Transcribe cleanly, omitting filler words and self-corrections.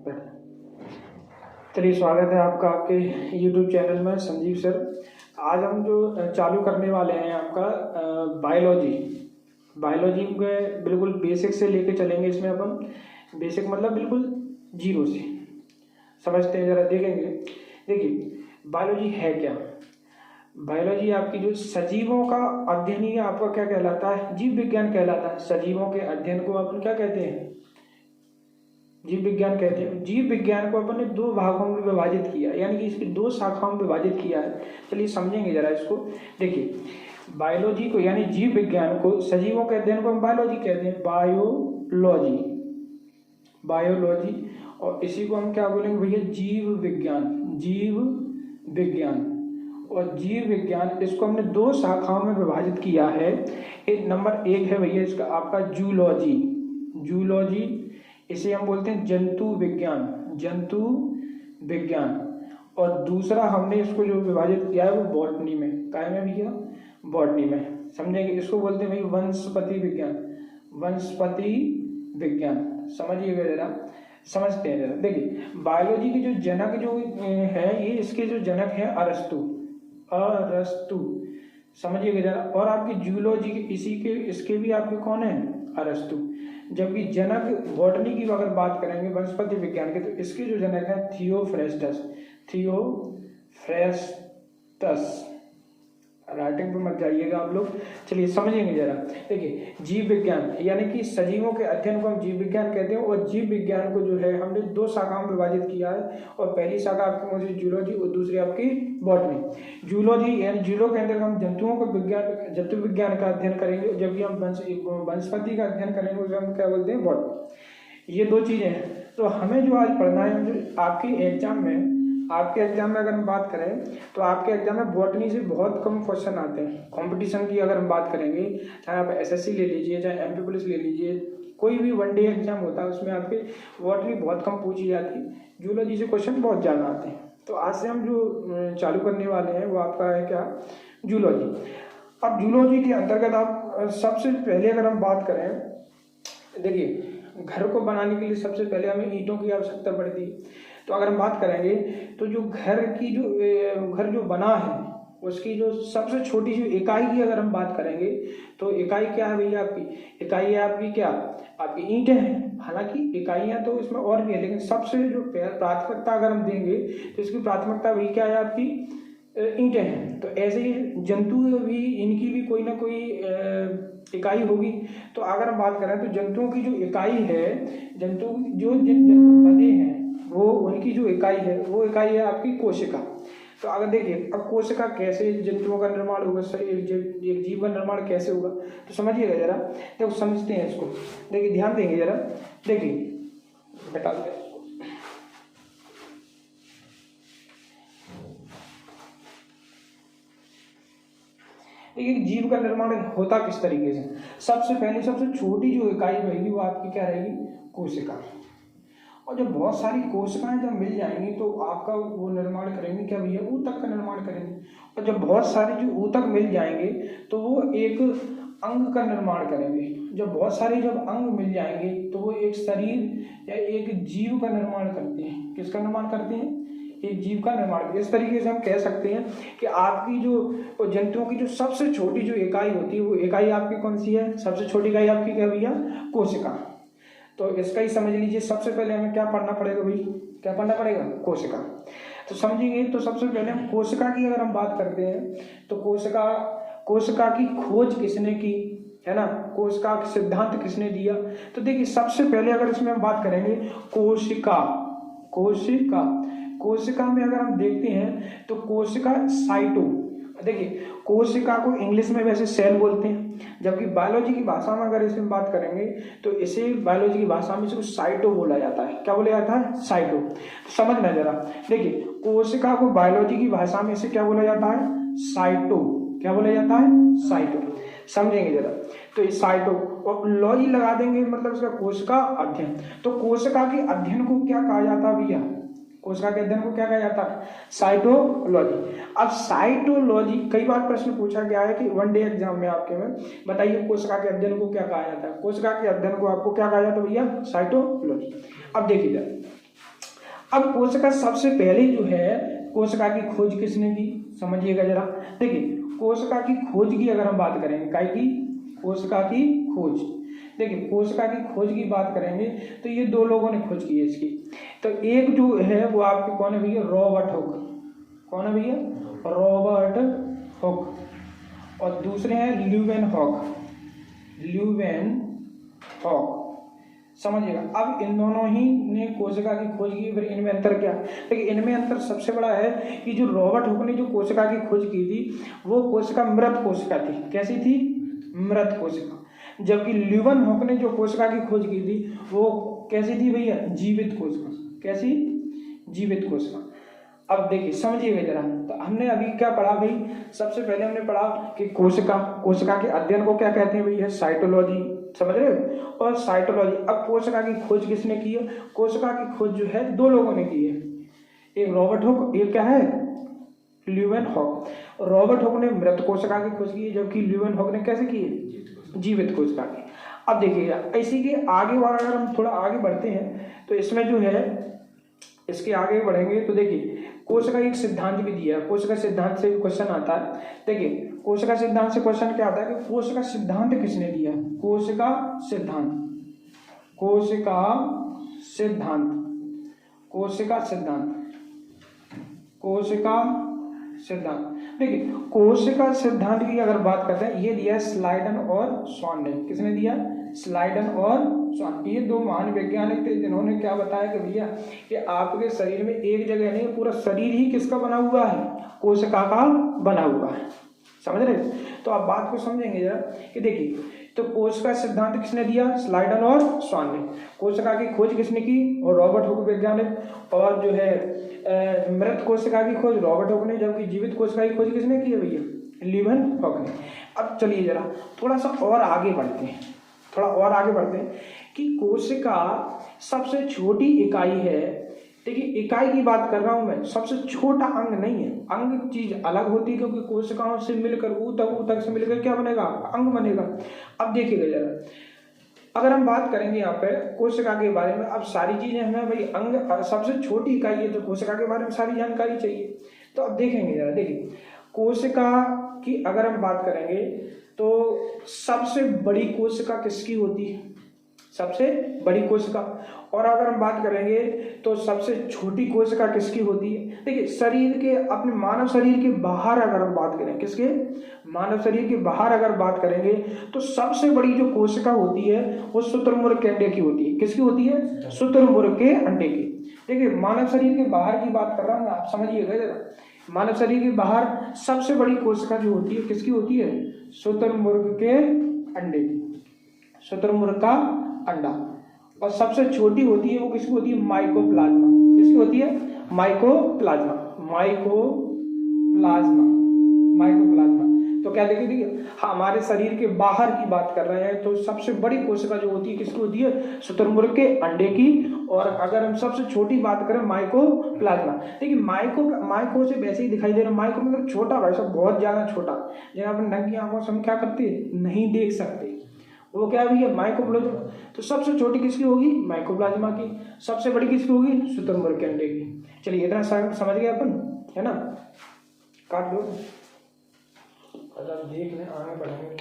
चलिए, स्वागत है आपका आपके YouTube चैनल में संजीव सर। आज हम जो चालू करने वाले हैं आपका बायोलॉजी के बिल्कुल बेसिक से लेके चलेंगे। इसमें अपन बेसिक मतलब बिल्कुल जीरो से समझते हैं, ज़रा देखेंगे। देखिए, बायोलॉजी है क्या। बायोलॉजी आपकी जो सजीवों का अध्ययन ही आपका क्या कहलाता है, जीव विज्ञान कहलाता है। सजीवों के अध्ययन को अपन क्या कहते हैं, जीव विज्ञान कहते हैं। जीव विज्ञान को अपन ने दो भागों में विभाजित किया, यानी कि इसकी दो शाखाओं में विभाजित किया है। चलिए समझेंगे जरा इसको। देखिए, बायोलॉजी को यानी जीव विज्ञान को, सजीवों के अध्ययन को हम बायोलॉजी कहते हैं, बायोलॉजी। और इसी को हम क्या बोलेंगे भैया, जीव विज्ञान। और जीव विज्ञान, इसको हमने दो शाखाओं में विभाजित किया है। एक नंबर एक है भैया इसका आपका जूलॉजी, इसे हम बोलते हैं जंतु विज्ञान। और दूसरा हमने इसको जो विभाजित किया है वो बॉटनी में, काय में भैया, बॉटनी में। समझेंगे, इसको बोलते हैं भाई वनस्पति विज्ञान। समझिएगा जरा, समझते हैं जरा। देखिए, बायोलॉजी के जो जनक जो है, ये इसके जो जनक है अरस्तु। समझिएगा जरा। और आपकी जूलॉजी के इसके भी आपके कौन है, अरस्तु। जबकि जनक बॉटनी की अगर बात करेंगे, वनस्पति विज्ञान के, तो इसके जो जनक है थियोफ्रेस्टस। राइटिंग पे मत जाइएगा आप लोग। चलिए समझेंगे जरा। देखिए, जीव विज्ञान यानी कि सजीवों के अध्ययन को हम जीव विज्ञान कहते हैं। और जीव विज्ञान को जो है हमने दो शाखाओं में विभाजित किया है। और पहली शाखा आपकी कौन सी, जूलॉजी, और दूसरी आपकी बॉटनी। जूलॉजी यानी जूलो के अंदर हम जंतु विज्ञान का अध्ययन करेंगे, जबकि हम वनस्पति का अध्ययन करेंगे, उसे हम क्या बोलते हैं, बॉटनी। ये दो चीजें हैं। तो हमें जो आज पढ़ना है, जो आपके एग्जाम में अगर हम बात करें, तो आपके एग्जाम में बॉटनी से बहुत कम क्वेश्चन आते हैं। कंपटीशन की अगर हम बात करेंगे, चाहे आप एसएससी ले लीजिए, चाहे एमपी पुलिस ले लीजिए, कोई भी वनडे एग्जाम होता है, उसमें आपके बॉटनी बहुत कम पूछी जाती है। जूलॉजी से क्वेश्चन बहुत ज़्यादा आते हैं। तो आज से हम जो चालू करने वाले हैं वो आपका है क्या, जूलॉजी। अब जूलॉजी के अंतर्गत आप सबसे पहले अगर हम बात करें, देखिए, घर को बनाने के लिए सबसे पहले हमें ईंटों की आवश्यकता पड़ती है। तो अगर हम बात करेंगे, तो जो घर जो बना है, उसकी जो सबसे छोटी जो इकाई की अगर हम बात करेंगे, तो इकाई क्या है भैया, आपकी इकाई है आपकी क्या, आपकी ईंटें हैं। हालांकि इकाइयां तो इसमें और भी है, लेकिन सबसे जो प्राथमिकता अगर हम देंगे, तो इसकी प्राथमिकता भी क्या है, आपकी ईंटें हैं। तो ऐसे ही जंतु भी, इनकी भी कोई ना कोई इकाई होगी। तो अगर हम बात करें, तो जंतुओं की जो इकाई है, जिन जंतु बने हैं, वो उनकी जो इकाई है, वो इकाई है आपकी कोशिका। तो अगर देखिए, अब कोशिका कैसे जंतुओं का निर्माण होगा, एक जीव का निर्माण कैसे होगा, तो समझिएगा जरा। देखो, समझते हैं इसको। देखिए, ध्यान देंगे जरा। देखिए, बता दें, एक जीव का निर्माण होता किस तरीके से। सबसे पहले सबसे छोटी जो इकाई रहेगी वो आपकी क्या रहेगी, कोशिका। और जब बहुत सारी कोशिकाएं जब मिल जाएंगी, तो आपका वो निर्माण करेंगे क्या भैया, ऊतक का निर्माण करेंगे। और जब बहुत सारे जो ऊतक मिल जाएंगे, तो वो एक अंग का निर्माण करेंगे। जब बहुत सारे अंग मिल जाएंगे, तो वो एक शरीर या एक जीव का निर्माण करते हैं। किसका निर्माण करते हैं, एक जीव का निर्माण। इस तरीके से हम कह सकते हैं कि आपकी जो जंतुओं की जो सबसे छोटी जो इकाई होती है, वो इकाई आपकी कौन सी है, सबसे छोटी इकाई आपकी क्या भैया, कोशिका। तो इसका ही समझ लीजिए। सबसे पहले हमें क्या पढ़ना पड़ेगा भाई, क्या पढ़ना पड़ेगा, कोशिका। तो समझिए, तो सबसे पहले हम कोशिका की अगर हम बात करते हैं, तो कोशिका की खोज किसने की, है ना, कोशिका का सिद्धांत किसने दिया। तो देखिए, सबसे पहले अगर इसमें हम बात करेंगे, कोशिका में अगर हम देखते हैं, तो कोशिका साइटो। देखिए, कोशिका को इंग्लिश में वैसे सेल बोलते हैं, जबकि बायोलॉजी की भाषा में अगर इसमें बात करेंगे, तो इसे बायोलॉजी की भाषा में इसको साइटो बोला जाता है। क्या बोला जाता है, साइटो। समझना जरा। देखिए, कोशिका को बायोलॉजी की भाषा में इसे क्या बोला जाता है, साइटो। क्या बोला जाता है, साइटो। समझेंगे जरा। तो इस साइटो और लॉजी लगा देंगे, मतलब इसका कोशिका अध्ययन। तो कोशिका के अध्ययन को क्या कहा जाता है भैया, कोशिका के अध्ययन को क्या कहा जाता है, साइटोलॉजी। अब साइटोलॉजी कई बार प्रश्न पूछा गया है कि वनडे एग्जाम में आपके में, बताइए कोशिका के अध्ययन को क्या कहा जाता है। कोशिका के अध्ययन को आपको क्या कहा जाता है भैया, साइटोलॉजी। अब देखिए, अब कोशिका सबसे पहले जो है कोशिका की खोज किसने की, समझिएगा जरा। देखिए कोशिका की खोज की अगर हम बात करेंगे, काय की, कोशिका की खोज। देखिए कोशिका की खोज की बात करेंगे तो ये दो लोगों ने खोज की है इसकी। तो एक जो है वो आपके कौन है भैया, रॉबर्ट हुक। कौन है भैया, रॉबर्ट हुक। और दूसरे हैं ल्यूवेन हॉक, ल्यूवेन हॉक, समझिएगा। अब इन दोनों ही ने कोशिका की खोज की। फिर इनमें अंतर क्या, देखिए इनमें अंतर सबसे बड़ा है कि जो रॉबर्ट हुक ने जो कोशिका की खोज की थी वो कोशिका मृत कोशिका थी। कैसी थी, मृत कोशिका। जबकि ल्यूवेन हॉक ने जो कोशिका की खोज की थी वो कैसी थी भैया, जीवित कोशिका। कैसी, जीवित कोशिका। अब देखिए समझिएगा जरा, तो हमने अभी क्या पढ़ा भाई, सबसे पहले हमने पढ़ा कि कोशिका, कोशिका के अध्ययन को क्या कहते हैं भैया, साइटोलॉजी, समझ रहे हो। और साइटोलॉजी, अब कोशिका की खोज किसने की है, कोशिका की खोज जो है दो लोगों ने की है, एक रॉबर्ट हुक, एक क्या है, ल्यूवेन हॉक। रॉबर्ट हुक ने मृत कोशिका की खोज की है, जबकि ल्यूवेन हॉक ने कैसे की है, जीवित कोशिका की। अब देखिएगा इसी के आगे वाला अगर हम थोड़ा आगे बढ़ते हैं तो इसमें जो है, इसके आगे बढ़ेंगे तो देखिए कोशिका एक सिद्धांत भी दिया है। कोशिका सिद्धांत से क्वेश्चन आता है। देखिए कोशिका सिद्धांत से क्वेश्चन क्या आता है कि कोशिका सिद्धांत किसने दिया, कोशिका सिद्धांत, कोशिका सिद्धांत, कोशिका सिद्धांत, कोशिका सिद्धांत। देखिए कोशिका सिद्धांत की अगर बात करते हैं, ये दिया स्लाइडन और स्वान ने। किसने दिया, स्लाइडन और स्वान। ये दो महान वैज्ञानिक थे जिन्होंने क्या बताया कि भैया कि आपके शरीर में एक जगह नहीं, पूरा शरीर ही किसका बना हुआ है, कोशिका का बना हुआ है, समझ रहे। तो आप बात को समझेंगे जरा कि देखिए, तो कोशिका सिद्धांत किसने दिया, स्लाइडन और स्वान ने। कोशिका की खोज किसने की, और रॉबर्ट हुक वैज्ञानिक। और जो है मृत कोशिका की खोज रॉबर्ट हुक ने, जबकि जीवित कोशिका की खोज किसने की है भैया, ल्यूवेन हॉक ने। अब चलिए जरा थोड़ा सा और आगे बढ़ते हैं, थोड़ा और आगे बढ़ते हैं कि कोशिका सबसे छोटी इकाई है। देखिए इकाई की बात कर रहा हूं मैं, सबसे छोटा अंग नहीं है। अंग चीज अलग होती है, क्योंकि कोशिकाओं से मिलकर ऊतक से मिलकर क्या बनेगा, अंग बनेगा। अब देखिएगा जरा, अगर हम बात करेंगे यहाँ पे कोशिका के बारे में, अब सारी चीजें हमें भाई अंग सबसे छोटी इकाई है तो कोशिका के बारे में सारी जानकारी चाहिए। तो अब देखेंगे जरा, देखिए कोशिका की अगर हम बात करेंगे तो सबसे बड़ी कोशिका किसकी होती है, सबसे बड़ी कोशिका। और अगर हम बात करेंगे तो सबसे छोटी कोशिका किसकी होती है। देखिए शरीर के, अपने मानव शरीर के बाहर अगर हम बात करें, किसके, मानव शरीर के बाहर अगर बात करेंगे तो सबसे बड़ी जो कोशिका होती है वो शुतुरमुर्ग के अंडे की होती है। किसकी होती है, शुतुरमुर्ग के अंडे की। देखिए मानव शरीर के बाहर की बात कर रहा हूँ, आप समझिएगा जरा। मानव शरीर के बाहर सबसे बड़ी कोशिका जो होती है किसकी होती है, शुतुरमुर्ग के अंडे की, शुतुरमुर्ग का अंडा। और सबसे छोटी होती है वो किसकी होती है, माइकोप्लाज्मा। किसकी होती है, माइकोप्लाज्मा, माइकोप्लाज्मा, माइकोप्लाज्मा। तो क्या देखिए हमारे शरीर के बाहर की बात कर रहे हैं तो सबसे बड़ी कोशिका जो होती है किसकी होती है, शुतुरमुर्ग के अंडे की। और अगर हम सबसे छोटी बात करें माइकोप्लाज्मा। देखिए माइको से वैसे ही दिखाई दे रहा है, माइको मतलब छोटा भाई साहब, बहुत ज्यादा छोटा, जब अपन नंगी आंखों से हम क्या करते नहीं देख सकते, वो क्या भी है, माइकोप्लाज्मा। तो सबसे छोटी किसकी होगी, माइकोप्लाज्मा की। सबसे बड़ी किसकी होगी, शुतुरमुर्ग के अंडे की। चलिए इतना समझ गए अपन, है ना। काट लो, देख लें, आगे बढ़ेंगे।